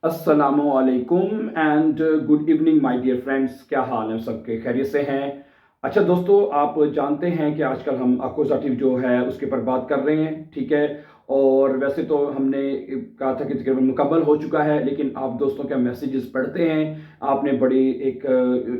अस्सलामुअलैकुम and good evening my dear friends. क्या हाल है सबके? खैरियत से हैं? अच्छा दोस्तों, आप जानते हैं कि आजकल हम अकोज़ाटिव जो है उसके ऊपर बात कर रहे हैं, ठीक है। और वैसे तो हमने कहा था कि तकरीबन मुकम्मल हो चुका है, लेकिन आप दोस्तों के मैसेजेस पढ़ते हैं। आपने बड़ी एक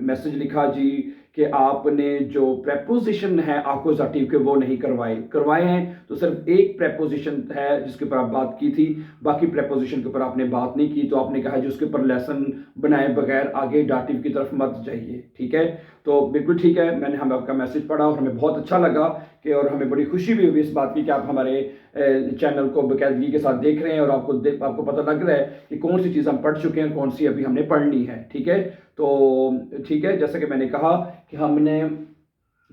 मैसेज लिखा जी कि आपने जो प्रेपोजिशन है अकोज़ाटिव के वो नहीं करवाए हैं। तो सिर्फ एक प्रेपोजिशन है जिसके ऊपर आप बात की थी, बाकी प्रेपोजिशन के ऊपर आपने बात नहीं की। तो आपने कहा जी उसके ऊपर लेसन बनाए बगैर आगे डाटिव की तरफ मत जाइए, ठीक है। तो बिल्कुल ठीक है, मैंने हम आपका मैसेज पढ़ा और हमें बहुत अच्छा लगा कि, और हमें बड़ी खुशी भी हुई इस बात की कि आप हमारे चैनल को बाकायदगी के साथ देख रहे हैं और आपको पता लग रहा है कि कौन सी चीज़ हम पढ़ चुके हैं, कौन सी अभी हमने पढ़नी है, ठीक है। तो ठीक है, जैसा कि मैंने कहा कि हमने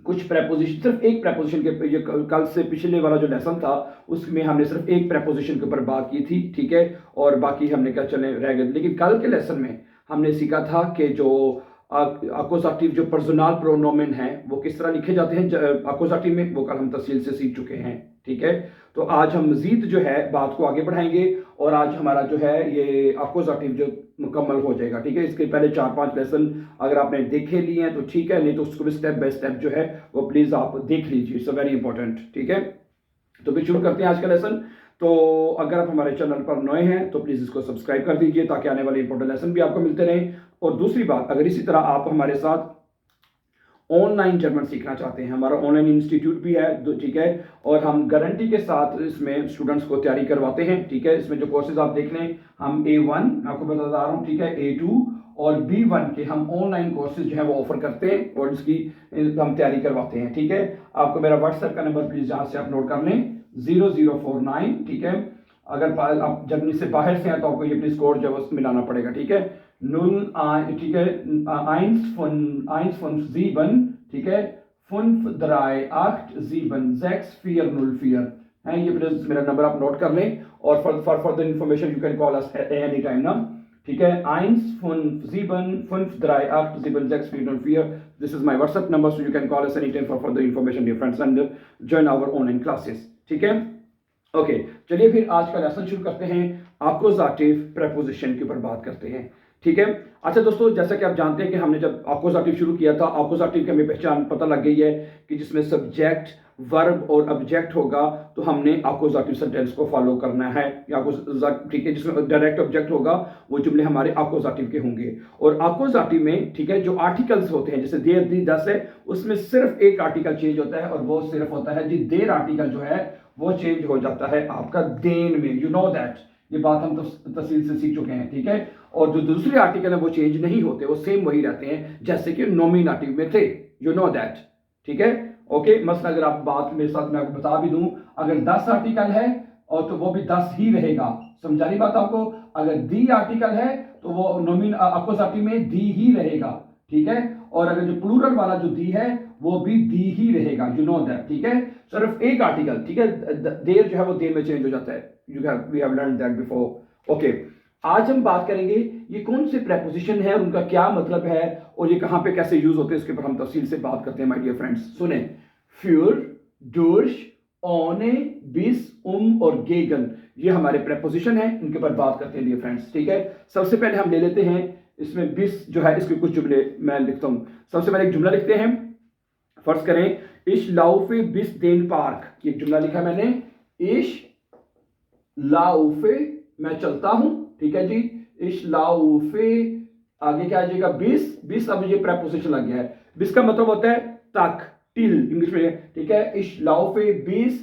कुछ प्रेपोजिशन, सिर्फ एक प्रेपोजिशन के, ये कल से पिछले वाला जो लेसन था उसमें हमने सिर्फ एक प्रेपोजिशन के ऊपर बात की थी, ठीक है। और बाकी हमने क्या चले रह गए, लेकिन कल के लेसन में हमने सीखा था कि जो अकोज़ाटिव जो पर्सनल प्रोनोमेन है वो किस तरह लिखे जाते हैं अकोज़ाटिव में, वो कल हम तफसील से सीख चुके हैं, ठीक है। तो आज हम मजीद जो है बात को आगे बढ़ाएंगे और आज हमारा जो है ये अकोज़ाटिव जो मुकम्मल हो जाएगा, ठीक है। इसके पहले 4-5 लेसन अगर आपने देखे लिए हैं तो ठीक है, नहीं तो उसको भी स्टेप बाय स्टेप जो है वो प्लीज़ आप देख लीजिए, इट्स वेरी इंपॉर्टेंट, ठीक है। तो फिर शुरू करते हैं आज का लेसन। तो अगर आप हमारे चैनल पर नए हैं तो प्लीज़ इसको सब्सक्राइब कर दीजिए ताकि आने वाले इंपॉर्टेंट लेसन भी आपको मिलते रहें। और दूसरी बात, अगर इसी तरह आप हमारे साथ ऑनलाइन जर्मन सीखना चाहते हैं, हमारा ऑनलाइन इंस्टीट्यूट भी है, ठीक है। और हम गारंटी के साथ इसमें स्टूडेंट्स को तैयारी करवाते हैं, ठीक है। इसमें जो कोर्सेज आप देख लें, हम A1 आपको बता रहा हूँ, ठीक है, A2 और B1 के हम ऑनलाइन कोर्सेज जो है वो ऑफर करते हैं और इसकी हम तैयारी करवाते हैं, ठीक है। आपको मेरा व्हाट्सएप का नंबर प्लीज़ यहाँ से आप नोट कर लें, 0049, ठीक है। अगर आप जर्मनी से बाहर से हैं तो आपको ये प्लीज कोड जो है मिलाना पड़ेगा, ठीक है। 0, ठीक है, 157, ठीक है, 538 7 6 4 0 4 है ये, प्लीज मेरा नंबर आप नोट कर लें। और for further information you can call us any time ना, ठीक है। 157 538 7 6 4 0 4, this is my WhatsApp number, so you can call us any time for further information dear friends and join our online classes, ठीक है। Okay, चलिए फिर आज का lesson शुरू करते हैं। अकोज़ाटिव प्रेपोजिशन के ऊपर बात करते हैं, ठीक है। अच्छा दोस्तों, जैसा कि आप जानते हैं कि हमने जब अकोज़ाटिव शुरू किया था, अकोज़ाटिव की हमें पहचान पता लग गई है कि जिसमें सब्जेक्ट, वर्ब और ऑब्जेक्ट होगा तो हमने अकोज़ाटिव सेंटेंस को फॉलो करना है, ठीक है। जिसमें डायरेक्ट ऑब्जेक्ट होगा वो जुमले हमारे अकोज़ाटिव के होंगे। और अकोज़ाटिव में, ठीक है, जो आर्टिकल्स होते हैं जैसे देर, दी, दस है, उसमें सिर्फ एक आर्टिकल चेंज होता है और वो सिर्फ होता है जी देर आर्टिकल जो है वो चेंज हो जाता है आपका देन में, यू नो दैट, ये बात हम तो तफसील से सीख चुके हैं, ठीक है। और जो दूसरे आर्टिकल है वो चेंज नहीं होते, वो सेम वही रहते हैं जैसे कि नॉमिनेटिव में थे, यू नो दैट, ठीक है। ओके, मसलन अगर आप बात मेरे साथ मैं बता भी दूं, अगर 10 आर्टिकल है और तो वो भी 10 ही रहेगा, समझा रही बात आपको। अगर दी आर्टिकल है तो वो अकोज़ाटिव में दी ही रहेगा, ठीक है। और अगर जो प्लूरल वाला जो दी है वो भी दी ही रहेगा, यू नो दैट, ठीक है। सिर्फ एक आर्टिकल, ठीक है, देर जो है वो देर में चेंज हो जाता है, we have learn that before. Okay, आज हम बात करेंगे ये कौन से प्रेपोजिशन है, उनका क्या मतलब है और ये कहां पे कैसे यूज होते हैं, इसके ऊपर हम तफसील से बात करते हैं माय डियर फ्रेंड्स। सुने, फ्यूर, डूर्श, ओने, बिस, और गेगन, ये हमारे प्रेपोजिशन है, इनके ऊपर बात करते हैं डियर फ्रेंड्स, ठीक है। सबसे पहले हम ले लेते हैं इसमें बिस जो है, इसके कुछ जुमले मैं लिखता हूं। सबसे पहले एक जुमला लिखते हैं, फर्ज करें, इश लाउफे बिस देन पार्क, ये जुमला लिखा मैंने, इश लाउफे, मैं चलता हूं, ठीक है जी, इश लाउफे, आगे क्या आ जाएगा, बिस, बिस अब ये प्रेपोजिशन लग गया है, बिस का मतलब होता है तक, टिल इंग्लिश में, ठीक है। इश लाउफे बिस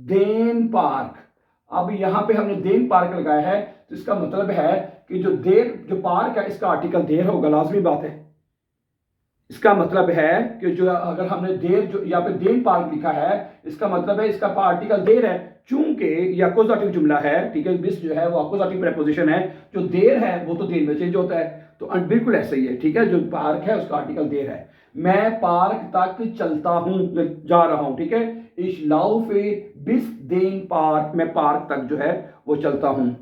देन पार्क, अब यहां पे हमने देन पार्क लगाया है तो इसका मतलब है कि जो देर, जो पार्क है इसका आर्टिकल देर होगा, लाजमी बात है। इसका मतलब है कि जो अगर हमने देर जो यहाँ पे देन पार्क लिखा है, इसका मतलब है इसका आर्टिकल देर है, चूंकि ये अकोज़ाटिव जुमला है, ठीक है। बिस जो है वो अकोज़ाटिव प्रेपोजिशन है, जो देर है वो तो देर में चेंज होता है, तो बिल्कुल ऐसा ही है, ठीक है। जो पार्क है उसका आर्टिकल देर है, मैं पार्क तक चलता हूं, जा रहा हूं, ठीक है। इश लाउफे बिस देन पार्क, मैं पार्क तक जो है वो चलता हूं।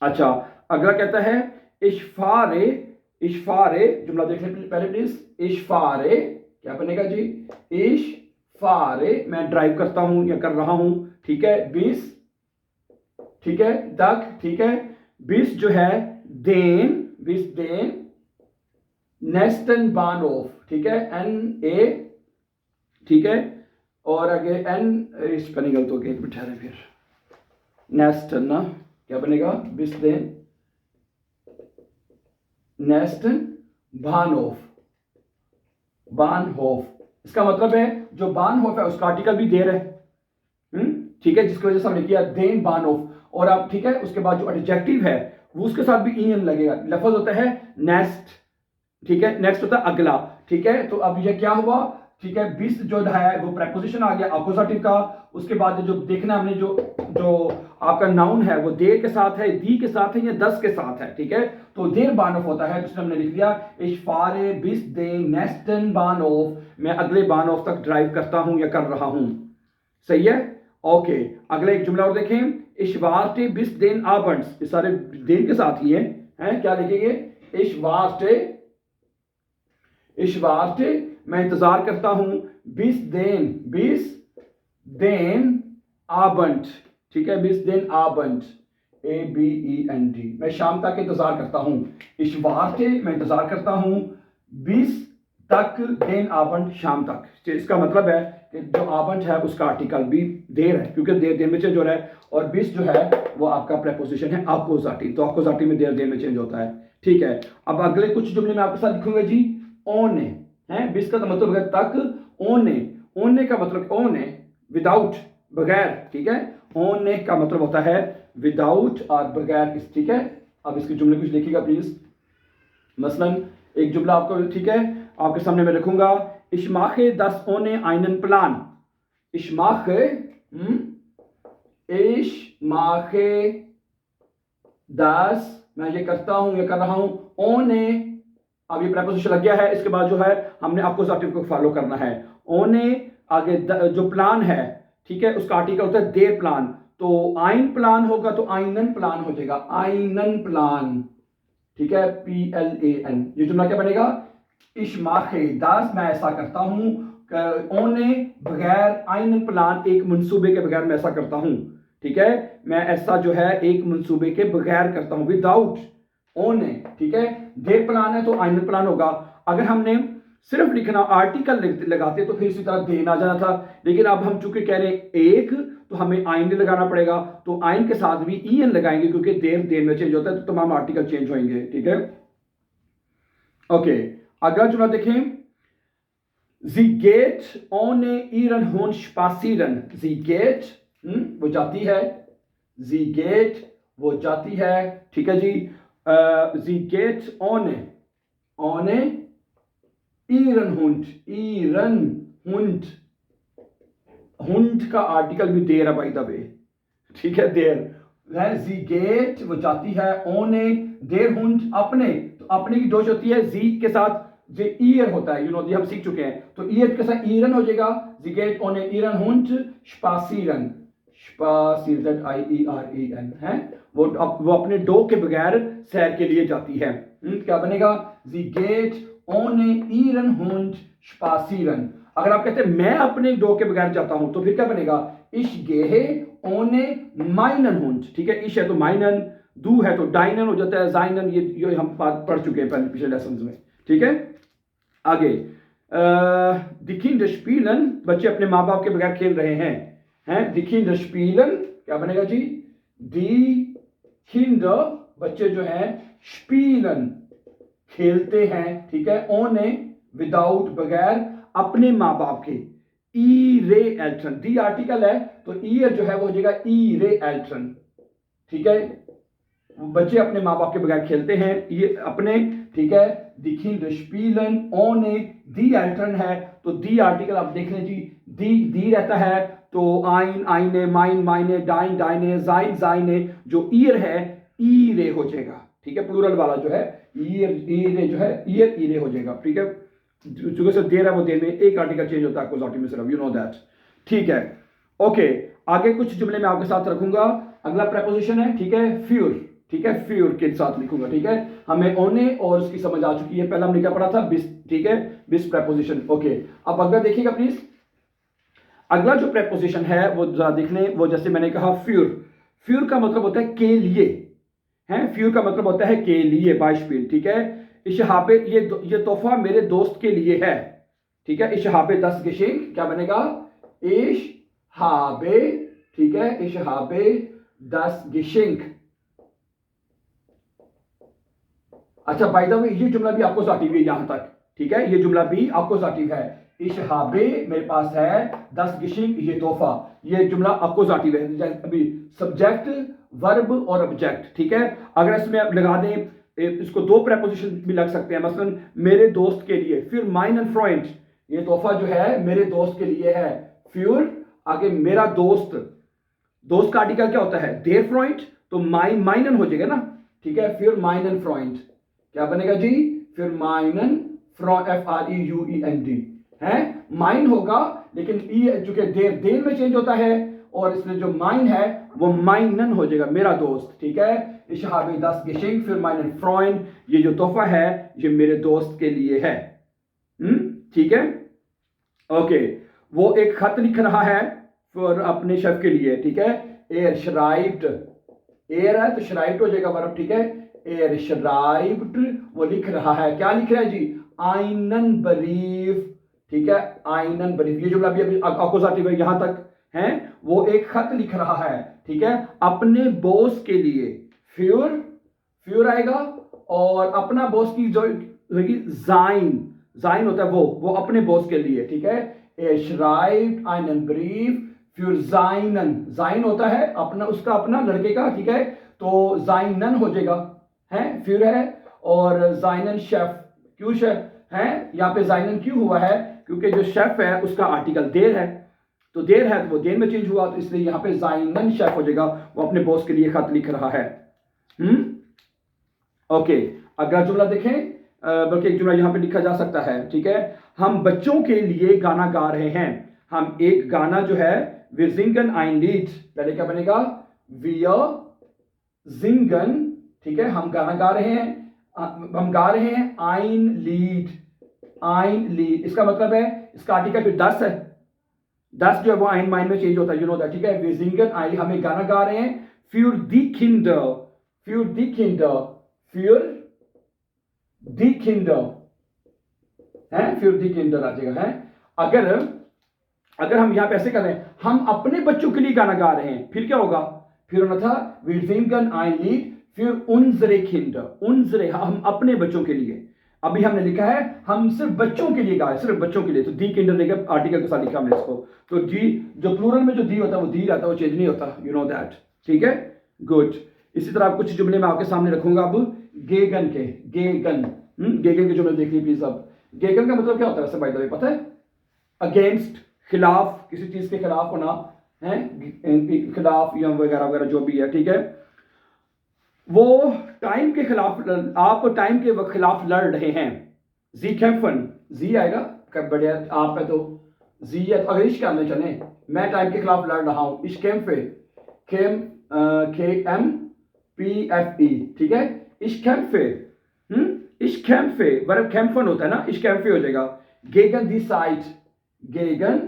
अच्छा, अगला कहता है इशफारे, इशफारे जुमला देखने पहले प्लीज, इशफारे क्या बनेगा जी, इशफारे, मैं ड्राइव करता हूं या कर रहा हूं, ठीक है। बिस, ठीक है, तक, ठीक है, bis जो है den नेस्टन बानोफ, ठीक है, NA, ठीक है, और आगे इस पर गलत हो गया, एक बिठा रहे फिर नेस्टन ना, क्या बनेगा, bis den नेस्टन बानहोफ। इसका मतलब है जो बानहोफ है उसका आर्टिकल भी देर है, ठीक है, जिसकी वजह से हमने किया देन बानहोफ। और अब ठीक है, उसके बाद जो एडजेक्टिव है वो उसके साथ भी ईएन लगेगा। लफ्ज होता है नेक्स्ट, ठीक है, नेक्स्ट होता है अगला, ठीक है। तो अब ये क्या हुआ, ठीक है, बिस जो है वो प्रेपोजिशन आ गया अपोजिटिव का। उसके बाद जो देखना हमने जो आपका नाउन है वो देर के साथ है, दी के साथ है या दस के साथ है, ठीक है। तो देर बानोफ होता है, तो हमने लिख दिया इश फारे बिस दे नेस्टन बानोफ, मैं अगले बानोफ तक ड्राइव करता हूं या कर रहा हूं, सही है। ओके, अगला एक जुमला और देखें, इश वार्टे बिस देन आबंड्स, ये सारे देन के साथ ही हैं, क्या लिखेंगे, इश वार्टे मैं इंतजार करता हूं, बिस देन आबंड, ठीक है, बिस देन आबंड ABEND, मैं शाम तक इंतजार करता हूं। इश वार्टे मैं इंतजार करता हूं, बिस तक देन आबंड शाम तक। इसका मतलब है कि जो आबंड है उसका आर्टिकल भी देर है, क्योंकि देर में चेंज हो रहा है, और बिस जो है वो आपका प्रेपोजिशन है अपोजिटिव, तो अपोजिटिव में देर में चेंज होता है, ठीक है। अब अगले कुछ जुमले में आपके साथ लिखूंगा जी, ओने है, बिस का मतलब है तक, ओने का मतलब ओने विदाउट, बगैर, ठीक है, ओने का मतलब होता है विदाउट और बगैर, ठीक है। अब इसके जुमले कुछ लिखिएगा प्लीज। मसलन एक जुमला आपको, ठीक है, आपके सामने मैं रखूंगा, इश्माखे दस ओने आइनन प्लान, इश्माखे दस मैं ये करता हूं या कर रहा हूं, ओने अब ये प्रेपोजिशन लग गया है, इसके बाद जो है हमने अपोजिटिव को फॉलो करना है। ओने आगे जो प्लान है, ठीक है, उसका आर्टिकल होता है देर प्लान, तो आइन प्लान होगा तो आइनन प्लान हो जाएगा, आइनन प्लान, ठीक है, PLAN। ये जुमला क्या बनेगा, इश्माखे दास मैं ऐसा करता हूं, ओने बगैर, आइनन प्लान एक मंसूबे के बगैर मैं ऐसा करता हूं, ठीक है, मैं ऐसा जो है एक मंसूबे के बगैर करता हूं, विदाउट ओने, ठीक है। देर प्लान है तो आइनन प्लान होगा। अगर हमने सिर्फ लिखना आर्टिकल लगाते तो फिर इसी तरह देन आ जाना था, लेकिन अब हम चूंकि कह रहे हैं एक, तो हमें आइन लगाना पड़ेगा, तो आइन के साथ भी ईएन लगाएंगे, क्योंकि देर में चेंज होता है, तो तमाम आर्टिकल चेंज होंगे, ठीक है। ओके, अगला जुमला देखें, जी गेट ओने ईरन होन स्पासीरन, जी गेट वो जाती है, जी गेट वो जाती है, ठीक है जी। जी गेट ओने ईरन हुंड का आर्टिकल भी देर है बाय द वे, ठीक है, देर है, जी गेट वो जाती है, ओने देर हुंड अपने, तो अपने की डोज होती है जी के साथ जो ईयर होता है, ये हम सीख चुके हैं, तो ईयर के साथ ईरन हो जाएगा, जी गेट ओने ईरन हुंड स्पासीरन IEREN है, वो अपने डो के बगैर सैर के लिए जाती है, क्या बनेगा, जी गेट ओने ईरन हुंड स्पासीरन। अगर आप कहते हैं मैं अपने डो के बगैर जाता हूं, तो फिर क्या बनेगा, इश गेहे ओने माइनन हुंड, ठीक है, इश है तो माइनन, दू है तो डाइनन हो जाता है, जाइनन, ये हम पढ़ चुके हैं पहले पिछले लेसन में, ठीक है। आगे दी किंडर स्पीलन, बच्चे अपने माँ बाप के बगैर खेल रहे हैं, दी किंडर स्पीलन क्या बनेगा जी, दी किंडर बच्चे जो हैं, स्पीलन खेलते हैं, ठीक है, ओने विदाउट बगैर अपने माँ बाप के, ई रे एल्ट्रन, दी आर्टिकल है तो ईयर जो है वो हो जाएगा ई रे एल्ट्रन, ठीक है, बच्चे अपने माँ बाप के बगैर खेलते हैं, ये अपने, ठीक है, दिखिन स्पीलन ओने दी एल्ट्रन है, तो दी आर्टिकल आप देख लें जी, दी रहता है तो आइन आइने, माइन माइने, डाइन डाइने, जाइन जाइने, जो ईयर है ई रे हो जाएगा, ठीक है, प्लूरल वाला जो है ईयर जो है ईयर ई रे हो जाएगा, ठीक है, चूंकि सर देर है वो देर में एक आर्टिकल चेंज होता है अपोजिटिव में सिर्फ, यू नो दैट, ठीक है। ओके, आगे कुछ जुमले में आपके साथ रखूंगा। अगला प्रेपोजिशन है, ठीक है, फ्यूर, ठीक है, फ्यूर के साथ लिखूंगा, ठीक है, हमें ओने और उसकी समझ आ चुकी है, पहला हमने क्या पढ़ा था, बिस, ठीक है, बिस प्रेपोजिशन। ओके, अब अगला देखिएगा प्लीज, अगला जो प्रेपोजिशन है वो जरा देख लें, वो जैसे मैंने कहा फ्यूर, फ्यूर का मतलब होता है के लिए, हैं, फ्यूर का मतलब होता है के लिए, बाइस्पिल, ठीक है। इशहाबे, ये तोहफा मेरे दोस्त के लिए है, ठीक है। इशहाबे दस गिशिंग क्या बनेगा, इशहाबे, ठीक है, इशहाबे दस गिशिंग। अच्छा बाय द वे ये जुमला भी आपको जाटिव है यहां तक, ठीक है, ये जुमला भी आपको जाटिव है। इशहाबे मेरे पास है, दस गिशिंग ये तोहफा, ये जुमला आपको जाटिव है। अभी सब्जेक्ट, वर्ब और ऑब्जेक्ट, ठीक है। अगर इसमें आप लगा दें, इसको दो प्रेपोजिशन भी लग सकते हैं, मसलन मेरे दोस्त के लिए, फिर माइन फ्रेंड, ये तोहफा जो है मेरे दोस्त के लिए है, फिर आगे मेरा दोस्त, दोस्त का आर्टिकल क्या होता है, देयर फ्रेंड, तो माइनन हो जाएगा ना, ठीक है। फिर माइनन फ्रेंड क्या बनेगा जी, फिर माइनन FREUEND है, माइन होगा, लेकिन ई चूंकि देर में चेंज होता है, और इसमें जो माइन है वो माइनन हो जाएगा, मेरा दोस्त, ठीक है। इशहाबे दस गिशिंग, फिर माइनन फ्रेंड, ये जो तोहफा है ये मेरे दोस्त के लिए है, ठीक है। ओके, वो एक खत लिख रहा है फिर अपने शेफ के लिए, ठीक है। एयर श्राइब्ड, एयर है तो श्राइब्ड हो जाएगा वर्ब, ठीक है। एयर श्राइब्ड, वो लिख रहा है, क्या लिख रहा है जी, आइनन बरीफ, ठीक है, आइनन बरीफ, ये जुमला भी अभी अपोजिटिव है यहां तक है। वो एक खत लिख रहा है, ठीक है, अपने बॉस के लिए, फ्यूर, फ्यूर आएगा, और अपना बॉस की जो होगी जाइन, जाइन होता है वो अपने बॉस के लिए, ठीक है। ए श्राइब्ड आइनन ब्रीफ फिर जाइनन, जाइन होता है अपना, उसका अपना लड़के का, ठीक है, तो जाइनन हो जाएगा, है फिर है। और जाइनन शेफ, क्यों शेफ है यहाँ पे, जाइनन क्यों हुआ है, क्योंकि जो शेफ है उसका आर्टिकल देर है, तो देर है तो वो देर में चेंज हुआ, तो इसलिए यहाँ पे जाइनन शेफ हो जाएगा, वो अपने बॉस के लिए खत लिख रहा है। ओके, अगला जुमला देखें, बल्कि एक जुमला यहां पे लिखा जा सकता है, ठीक है। हम बच्चों के लिए गाना गा रहे हैं, हम एक गाना जो है वी जिंगन आइन लीड, पहले क्या बनेगा, वी जिंगन, ठीक है, हम गाना गा रहे हैं, हम गा रहे हैं आइन लीड, आइन लीड, इसका मतलब है इसका आर्टिकल फिर दस है, दस जो है वो आइन माइन में चेंज होता है, यू नो दैट, ठीक है। वी जिंगन आइन, हम एक गाना गा रहे हैं, फ्यूर दी किंडर, फ्यूर दी किंडर, फ्यूर दी किंडर है, फिर दी किंडर आ जाएगा है। अगर हम यहां पे ऐसे कर रहे हैं, हम अपने बच्चों के लिए गाना गा रहे हैं, फिर क्या होगा, फिर होना था वी सिंगन आई लीड, फिर उनजरे किंडर, उनजरे हम अपने बच्चों के लिए, अभी हमने लिखा है हम सिर्फ बच्चों के लिए गाए, सिर्फ बच्चों के लिए, तो दी किंडर देगा आर्टिकल के साथ लिखा हमने इसको, तो दी जो प्लूरल में जो दी होता है वो दी रहता है, वो चेंज नहीं होता, यू नो दैट, ठीक है, गुड। इसी तरह कुछ जुमले मैं आपके सामने रखूंगा अब गेगन के, गेगन, गेगन के जुमले देखिए प्लीज। अब गेगन का मतलब क्या होता है वैसे बाय द वे पता है, अगेंस्ट, खिलाफ, किसी चीज के खिलाफ होना है, खिलाफ या वगैरह वगैरह जो भी है, ठीक है। वो टाइम के खिलाफ, आप टाइम के खिलाफ लड़ रहे हैं, जी कैम्फन, जी आएगा बढ़िया, आप है तो जी है, तो अगर इश्क करने चले, मैं टाइम के खिलाफ लड़ रहा हूं, इश्क कैम्फे, KMPFE, ठीक है, इश्क कैम्फे, इश्क कैम्फे, वर्ब कैम्फन होता है ना, इश्क कैम्फे हो जाएगा। गेगन दी साइड, गेगन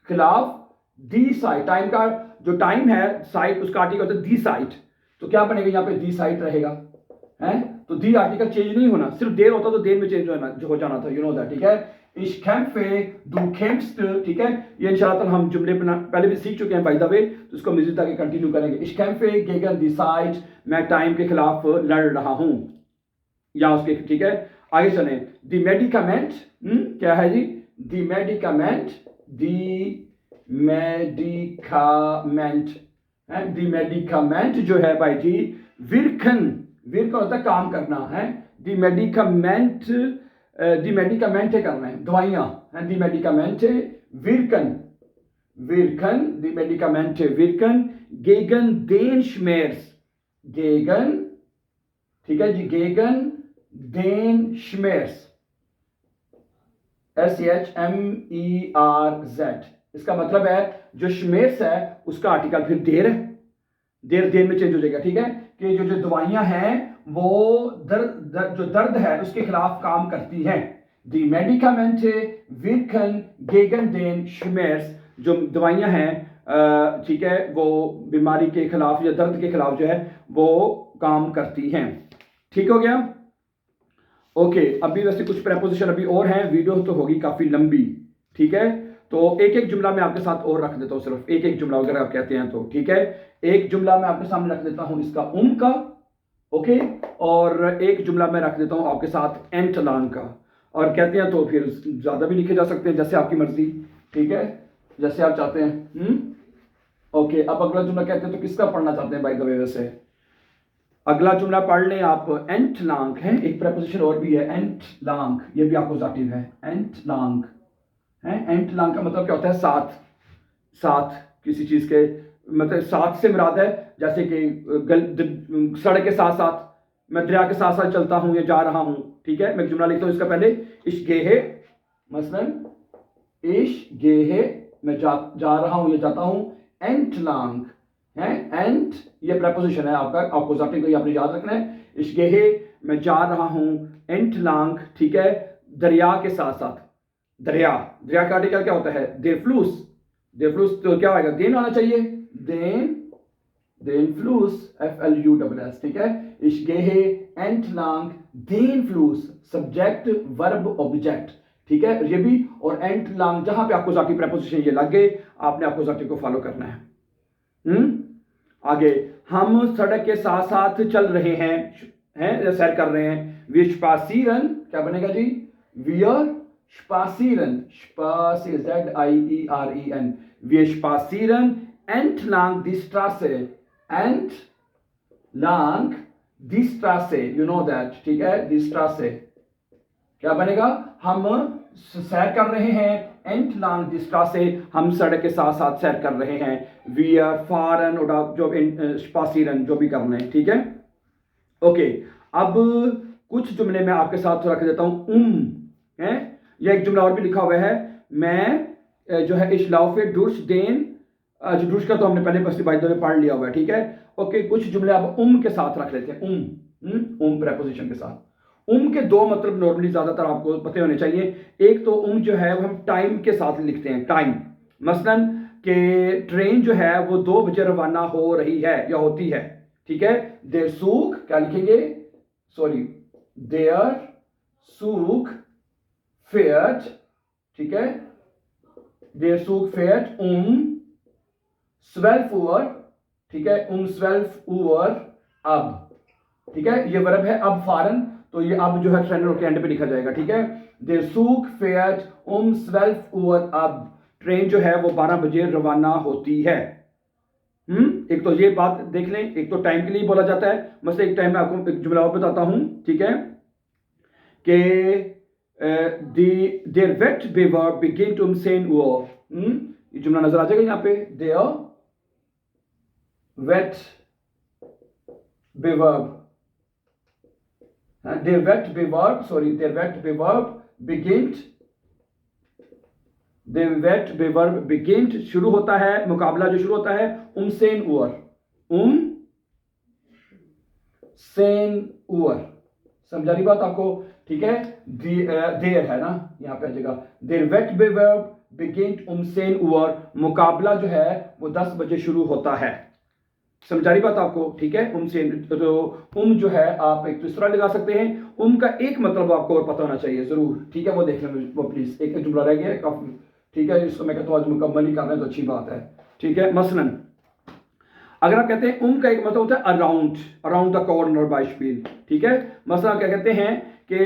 खिलाफ, दी साइड, टाइम का जो टाइम है, साइड उसका आर्टिकल होता है दी साइड, तो क्या बनेगा यहाँ पे दी साइड रहेगा, है, तो दी आर्टिकल चेंज नहीं होना, सिर्फ देर होता तो देर में चेंज हो जाना था, यू नो दैट, ठीक है। इश कैम्फे दू कैम्प्स्ट, ठीक है, ये इंशाल्लाह हम जुमले पहले भी सीख चुके हैं बाय द वे, तो इसको मजीद आगे कंटिन्यू करेंगे। इश कैम्फे गेगन दी साइड, मैं टाइम के खिलाफ लड़ रहा हूं, या उसके, ठीक है। आगे चलें, दी मेडिकामेंट, क्या है जी, दी मेडिकामेंट, दी मेडिकामेंट है, दी मेडिकामेंट जो है भाई जी, विरखन, विरखन होता है काम करना है, दी मेडिकामेंट, दी मेडिकामेंट करना है दवाइयां है, दी मेडिकामेंट विरकन, विरकन, दी मेडिकामेंट विरकन, गेगन देन श्मेर्स, गेगन, ठीक है जी, गेगन देन श्मेर्स, SHMERZ, इसका मतलब है जो श्मेर्स है उसका आर्टिकल फिर देर है, देर में चेंज हो जाएगा, ठीक है, कि जो दवाइयां हैं वो जो दर्द है उसके खिलाफ काम करती हैं। दी मेडिकामेंट विरकन गेगन देन श्मेर्स, जो दवाइयां हैं, ठीक है, वो बीमारी के खिलाफ या दर्द के खिलाफ जो है वो काम करती हैं। ठीक हो गया? ओके, अभी वैसे कुछ प्रेपोजिशन अभी और हैं, वीडियो तो होगी काफ़ी लंबी। ठीक है, तो एक एक जुमला मैं आपके साथ और रख देता हूँ, सिर्फ एक एक जुमला अगर आप कहते हैं तो। ठीक है, एक जुमला मैं आपके सामने रख देता हूँ इसका का, ओके, और एक जुमला मैं रख देता हूँ आपके साथ एंटलांग का, और कहते हैं तो फिर ज़्यादा भी लिखे जा सकते हैं, जैसे आपकी मर्जी। ठीक है, जैसे आप चाहते हैं। ओके, अब अगला जुमला कहते हैं तो किसका पढ़ना चाहते हैं बाय द वे? वैसे अगला जुमला पढ़ लें आप, एंटलांग है, एक प्रेपोजिशन और भी है एंटलांग, ये भी अपोजिटिव है, एंटलांग है। एंटलांग का मतलब क्या होता है? साथ, साथ किसी चीज के, मतलब साथ से मुराद है जैसे कि सड़क के साथ साथ, मैं दरिया के साथ साथ चलता हूं या जा रहा हूं। ठीक है, मैं जुमला लिखता हूं इसका पहले, इश गेहे, मसलन इश गेहे, मैं जा रहा हूं या जाता हूं, एंटलांग है, एंट ये प्रेपोजिशन है आपका, अपोजिटिव को ये आपने याद रखना है। इश गेहे, मैं जा रहा हूं, एंटलांग, ठीक है, दरिया के साथ साथ। दरिया, दरिया का आर्टिकल क्या होता है? देर फ्लूस, देर फ्लूस तो क्या आएगा? देन आना चाहिए, देन, देन फ्लूस, FLUSS। ठीक है, इश गेहे एंटलांग देन फ्लूस, सब्जेक्ट वर्ब ऑब्जेक्ट। ठीक है, ये भी, और एंटलांग जहां पे आपको जाती प्रेपोजिशन ये लग गए, आपने आपको जाती को फॉलो करना है। आगे, हम सड़क के साथ साथ चल रहे हैं, सैर कर रहे हैं। वी स्पासीरन, क्या बनेगा जी? वियर स्पासीरन, ZIEREN, वी स्पासीरन entlang die Straße, entlang die Straße, you know that। ठीक है, die Straße क्या बनेगा? हम सैर कर रहे हैं, entlang die Straße, हम सड़क के साथ साथ सैर कर रहे हैं। wir fahren oder जो spazieren, जो भी करना है। ठीक है, ओके, अब कुछ जुमले मैं आपके साथ रख देता हूं। है, यह एक जुमला और भी लिखा हुआ है, मैं जो है इस लाउफे डुर्स देन, जो डुर्स का तो हमने पहले बस बाय द वे पढ़ लिया हुआ है। ठीक है, ओके, कुछ जुमले आप के साथ रख लेते हैं, प्रेपोजिशन के साथ। के दो मतलब नॉर्मली ज्यादातर आपको पते होने चाहिए। एक तो जो है वो हम टाइम के साथ लिखते हैं, टाइम, मसलन कि ट्रेन जो है वो 2 बजे रवाना हो रही है या होती है। ठीक है, देर सूख, क्या लिखेंगे? सॉरी, देयर सूख फेयर्ट। ठीक है, देर सूख फेयर्ट 12 Uhr। ठीक है, 12 Uhr अब। ठीक है, ये वर्ब है अब फारन, तो ये अब जो है ट्रेन के एंड पे लिखा जाएगा। ठीक है, देर सूख फेयर्ट 12 Uhr अब, ट्रेन जो है वो 12 बजे रवाना होती है। एक तो ये बात देख लें, एक तो टाइम के लिए बोला जाता है। मतलब एक टाइम में आपको एक जुमला और बताता हूं। ठीक है, कि देर वेट बेवर्ब बिगिन टू 10 Uhr। ये जुमला नजर आ जाएगा यहाँ पे, देयर वेट बेवर्ब, देर वेट बेवर्ब, सॉरी, देर वेट बेवर्ब बिगिन, देर वेट बेवर्ब बिगिन शुरू होता है, मुकाबला जो शुरू होता है 10 Uhr, 10 Uhr। समझा रही बात आपको? ठीक है, देर है ना, यहां पे आ जाएगा, देर वेट बेवर्ब बिगिन 10 Uhr, मुकाबला जो है वो 10 बजे शुरू होता है। समझा रही बात आपको? ठीक है, तो जो है आप एक दूसरा लगा सकते हैं। का एक मतलब आपको और पता होना चाहिए जरूर। ठीक है, वो देख लें वो प्लीज, एक जुमला रह गया काफी। ठीक है, इसको मैं कहता हूँ आज मुकम्मल ही करना है तो अच्छी बात है। ठीक है, मसलन अगर आप कहते हैं का एक मतलब होता है around, around the corner by speed. ठीक है, मसलन क्या कहते हैं कि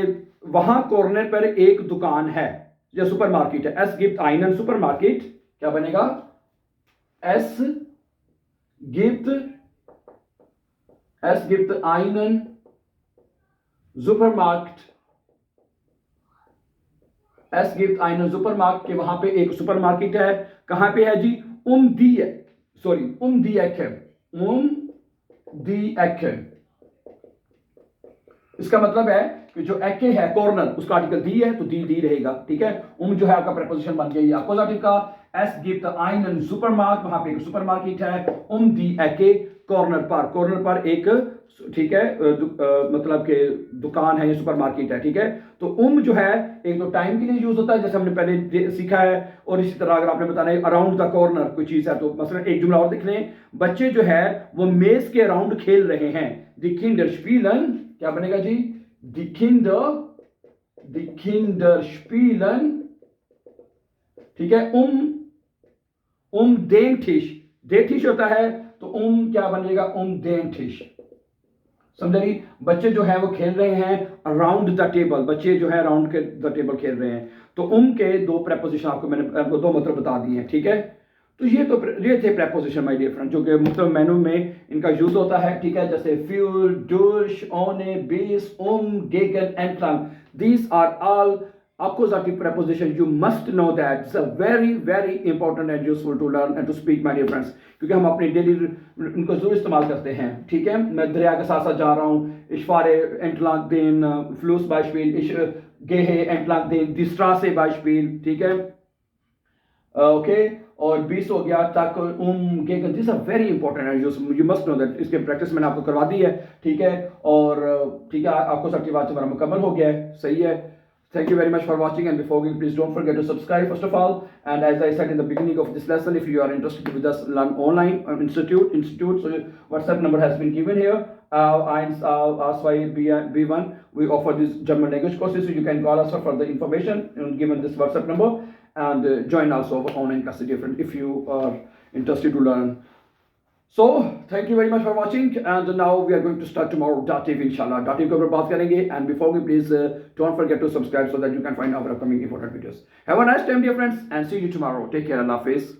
वहां कॉर्नर पर एक दुकान है या सुपरमार्केट है। एस गिफ्ट आइनन सुपरमार्केट, क्या बनेगा? एस गिफ्ट आइनन सुपरमार्केट, एस गिफ्ट आइनन सुपरमार्केट, के वहां पे एक सुपरमार्केट है। कहां पे है जी? दी एक्के, दी एक्के। इसका मतलब है कि जो एक्के है कॉर्नर, उसका आर्टिकल दी है तो दी रहेगा। ठीक है, जो है आपका प्रेपोजिशन बन गया अपोजिटिव का। एस गिफ्ट आइनन सुपरमार्केट, वहां पे एक सुपरमार्केट है। दी एक्के, कॉर्नर पर एक ठीक है, मतलब कि दुकान है या सुपरमार्केट है, ठीक है। तो जो है एक तो टाइम के लिए यूज होता है जैसे हमने पहले सीखा है, और इसी तरह अगर आपने बताना है अराउंड द कॉर्नर कोई चीज है, तो मसलन एक जुमला और देख लें, बच्चे जो है वो मेज के अराउंड खेल रहे हैं। दी किंडर स्पीलन क्या बनेगा जी? दी किंडर स्पीलन, ठीक है। den Tisch, den Tisch होता है तो क्या बनेगा? den Tisch। समझ रही? बच्चे जो है वो खेल रहे हैं अराउंड द टेबल, बच्चे जो है अराउंड के द टेबल खेल रहे हैं। तो के दो प्रेपोजिशन आपको मैंने दो मतलब बता दिए हैं, ठीक है। तो ये थे प्रेपोजिशन माय डियर फ्रेंड, जो कि मतलब मेनू में इनका यूज होता है, ठीक है। जैसे फ्यूल, डुश, ओने, बीस, गेगन, एंटलंग, these are all accusative preposition. You must know that it's a very important and useful to learn and to speak, my dear friends, क्योंकि हम अपने डेली उनको जरूर इस्तेमाल करते हैं, ठीक है। मैं दरिया के साथ साथ जा रहा हूँ, ich fahre entlang den Fluss Beispiel, ich gehe entlang den die Straße Beispiel, ठीक है। ओके, और 20 हो गया तक गेगन, this are very important and you must know that. इसके प्रैक्टिस मैंने आपको करवा दी है, ठीक है। और ठीक है, आपको सबकी बात हमारा मुकम्मल हो गया है, सही है। Thank you very much for watching, and before going, please don't forget to subscribe first of all. And as I said in the beginning of this lesson, if you are interested with us learn online institute, so WhatsApp number has been given here. B1. We offer these German language courses, so you can call us for further information and given this WhatsApp number, and join also our online classes different if you are interested to learn. So thank you very much for watching, and now we are going to start tomorrow dative inshallah. Dative के ऊपर बात करेंगे, and before we please don't forget to subscribe so that you can find our upcoming important videos. Have a nice time dear friends, and see you tomorrow. Take care. Allah Hafiz.